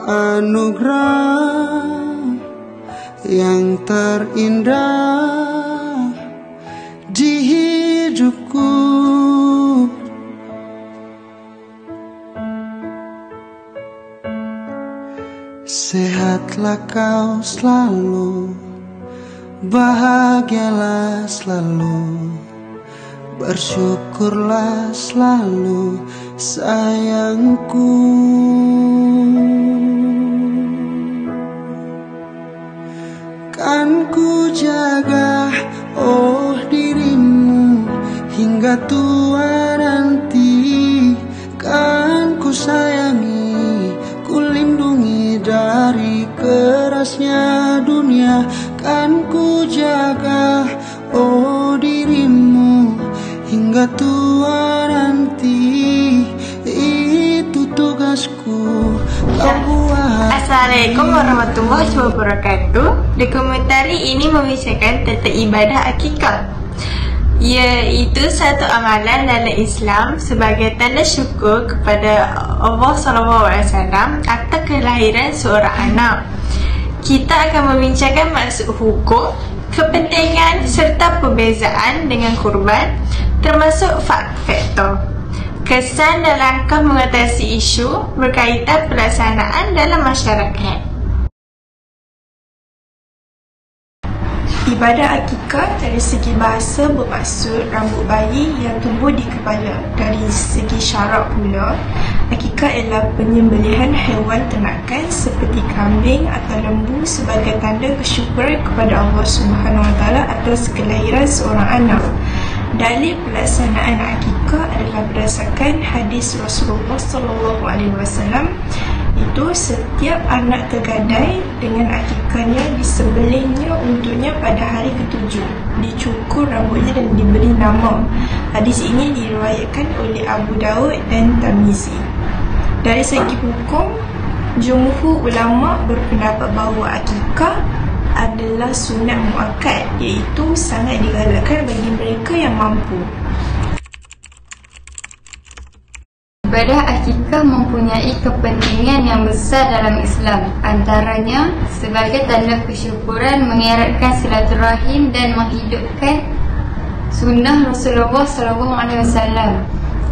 Anugerah yang terindah di hidupku, sehatlah kau selalu, bahagialah selalu, bersyukurlah selalu sayangku. Kan ku jaga oh dirimu hingga tua nanti, kan ku sayangi, ku lindungi dari kerasnya dunia. Kan ku jaga oh dirimu hingga tua nanti, itu tugasku kau buat. Assalamualaikum warahmatullahi wabarakatuh. Dokumentari ini membicarakan tentang ibadah akikah, iaitu satu amalan dalam Islam sebagai tanda syukur kepada Allah SAW atas kelahiran seorang anak. Kita akan membincangkan maksud hukum, kepentingan serta perbezaan dengan kurban, termasuk faktor, kesan dan langkah mengatasi isu berkaitan pelaksanaan dalam masyarakat. Ibadah akikah dari segi bahasa bermaksud rambut bayi yang tumbuh di kepala. Dari segi syarak pula, akikah ialah penyembelihan haiwan ternakan seperti kambing atau lembu sebagai tanda kesyukuran kepada Allah SWT atas kelahiran seorang anak. Dalil pelaksanaan akikah adalah berdasarkan hadis Rasulullah SAW, itu setiap anak tergadai dengan akikahnya disembelihnya untuknya pada hari ke-7, dicukur rambutnya dan diberi nama. Hadis ini diriwayatkan oleh Abu Daud dan Tirmizi. Dari segi hukum, jumhur ulama berpendapat bahawa akikah adalah sunat muakkad, iaitu sangat digalakkan bagi mereka yang mampu. Ibadah akikah mempunyai kepentingan yang besar dalam Islam. Antaranya, sebagai tanda kesyukuran, mengeratkan silaturahim dan menghidupkan sunnah Rasulullah SAW.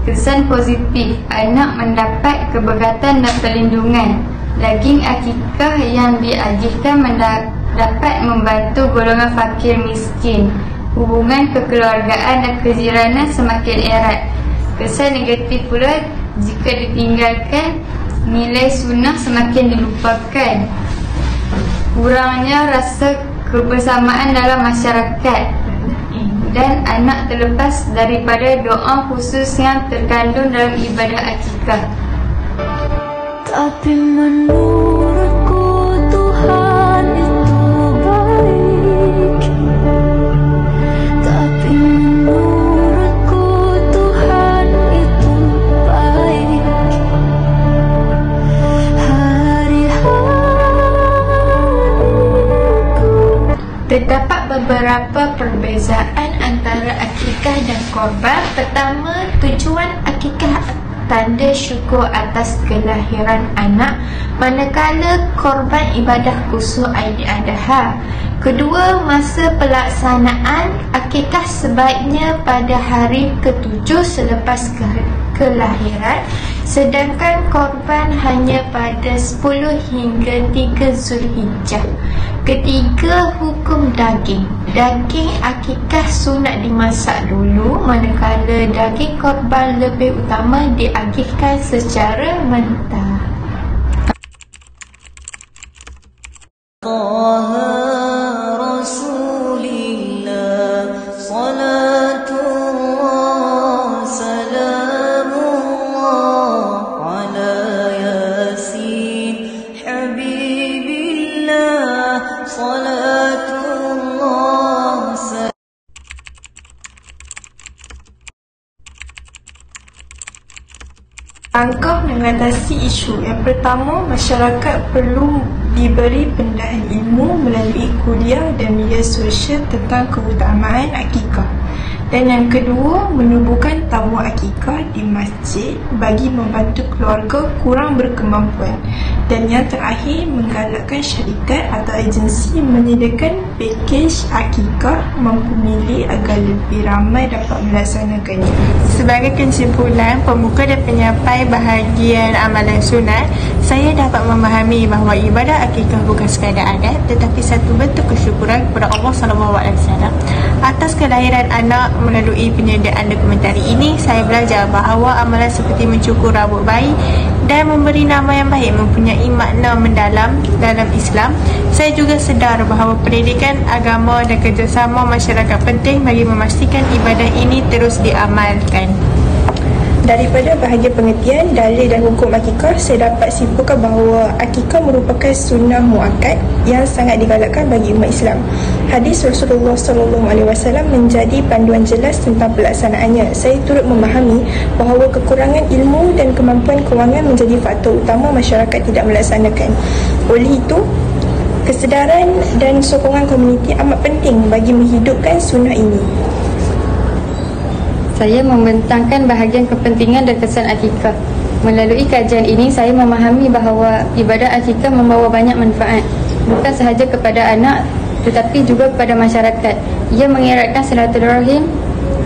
Kesan positif, anak mendapat keberkatan dan perlindungan. Daging akikah yang diagihkan dapat membantu golongan fakir miskin. Hubungan kekeluargaan dan kejiranan semakin erat. Kesan negatif pula, jika ditinggalkan, nilai sunnah semakin dilupakan. Kurangnya rasa kebersamaan dalam masyarakat, dan anak terlepas daripada doa khusus yang terkandung dalam ibadah akikah. Tapi menurutku Tuhan itu baik. Tapi menurutku Tuhan itu baik. Terdapat beberapa perbezaan antara akikah dan korban. Pertama, tujuan akikah tanda syukur atas kelahiran anak, manakala korban ibadah khusus Aidiladha. Kedua, masa pelaksanaan akikah sebaiknya pada hari ke-7 selepas kelahiran, sedangkan korban hanya pada 10 hingga 3 Zulhijjah. Ketiga, hukum daging. Daging akikah sunat dimasak dulu, manakala daging korban lebih utama diagihkan secara mentah. Langkah mengatasi isu yang pertama, masyarakat perlu diberi pendahan ilmu melalui kuliah dan media sosial tentang keutamaan akikah. Dan yang kedua, menubuhkan tabung akikah di masjid bagi membantu keluarga kurang berkemampuan. Dan yang terakhir, menggalakkan syarikat atau agensi menyediakan pakej akikah mampu milik agar lebih ramai dapat melaksanakannya. Sebagai kesimpulan, pembuka dan penyampai bahagian amalan sunat, saya dapat memahami bahawa ibadah akikah bukan sekadar adat tetapi satu bentuk kesyukuran kepada Allah SWT. Atas kelahiran anak melalui penyediaan dokumentari ini, saya belajar bahawa amalan seperti mencukur rambut bayi dan memberi nama yang baik mempunyai makna mendalam dalam Islam. Saya juga sedar bahawa pendidikan agama dan kerjasama masyarakat penting bagi memastikan ibadah ini terus diamalkan. Daripada bahagian pengertian, dalil dan hukum akikah, saya dapat simpulkan bahawa akikah merupakan sunnah muakkad yang sangat digalakkan bagi umat Islam. Hadis Rasulullah SAW menjadi panduan jelas tentang pelaksanaannya. Saya turut memahami bahawa kekurangan ilmu dan kemampuan kewangan menjadi faktor utama masyarakat tidak melaksanakan. Oleh itu, kesedaran dan sokongan komuniti amat penting bagi menghidupkan sunnah ini. Saya membentangkan bahagian kepentingan dan kesan akikah. Melalui kajian ini, saya memahami bahawa ibadah akikah membawa banyak manfaat, bukan sahaja kepada anak tetapi juga kepada masyarakat. Ia mengeratkan silaturahim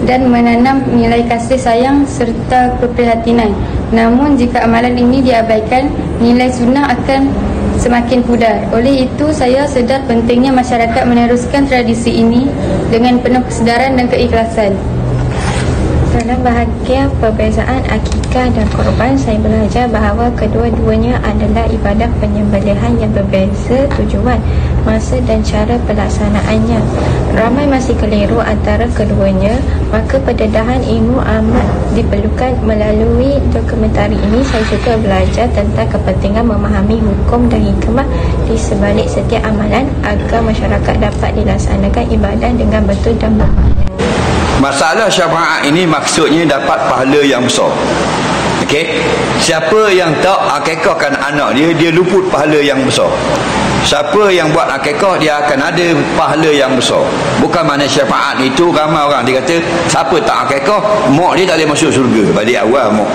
dan menanam nilai kasih sayang serta keprihatinan. Namun jika amalan ini diabaikan, nilai sunnah akan semakin pudar. Oleh itu, saya sedar pentingnya masyarakat meneruskan tradisi ini dengan penuh kesedaran dan keikhlasan. Dalam bahagian perbezaan akikah dan korban, saya belajar bahawa kedua-duanya adalah ibadah penyembelihan yang berbeza tujuan, masa dan cara pelaksanaannya. Ramai masih keliru antara keduanya, maka pendedahan ilmu amat diperlukan. Melalui dokumentari ini, saya juga belajar tentang kepentingan memahami hukum dan hikmah di sebalik setiap amalan agar masyarakat dapat dilaksanakan ibadah dengan betul dan bermakna. Masalah syafaat ini maksudnya dapat pahala yang besar. Okey, siapa yang tak akikahkan anak dia luput pahala yang besar. Siapa yang buat akikah, dia akan ada pahala yang besar. Bukan makna syafaat itu ramai orang dia kata siapa tak akikah, mak dia tak boleh masuk syurga. Balik awal mak.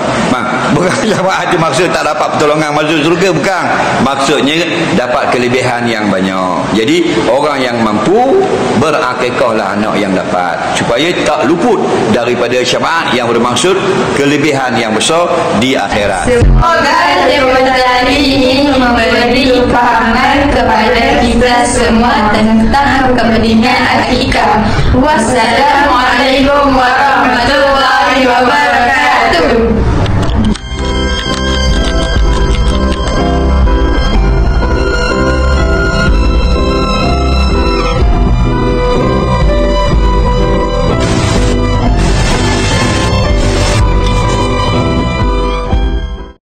Bukan syafaat itu maksud tak dapat pertolongan masuk syurga, bukan. Maksudnya dapat kelebihan yang banyak. Jadi orang yang mampu berakikahlah anak yang dapat, supaya tak luput daripada syafaat yang bermaksud kelebihan yang besar di akhirat. Semoga dokumentari ini memberi pahaman kepada kita semua tentang kepentingan akikah. Wassalamualaikum warahmatullahi wabarakatuh.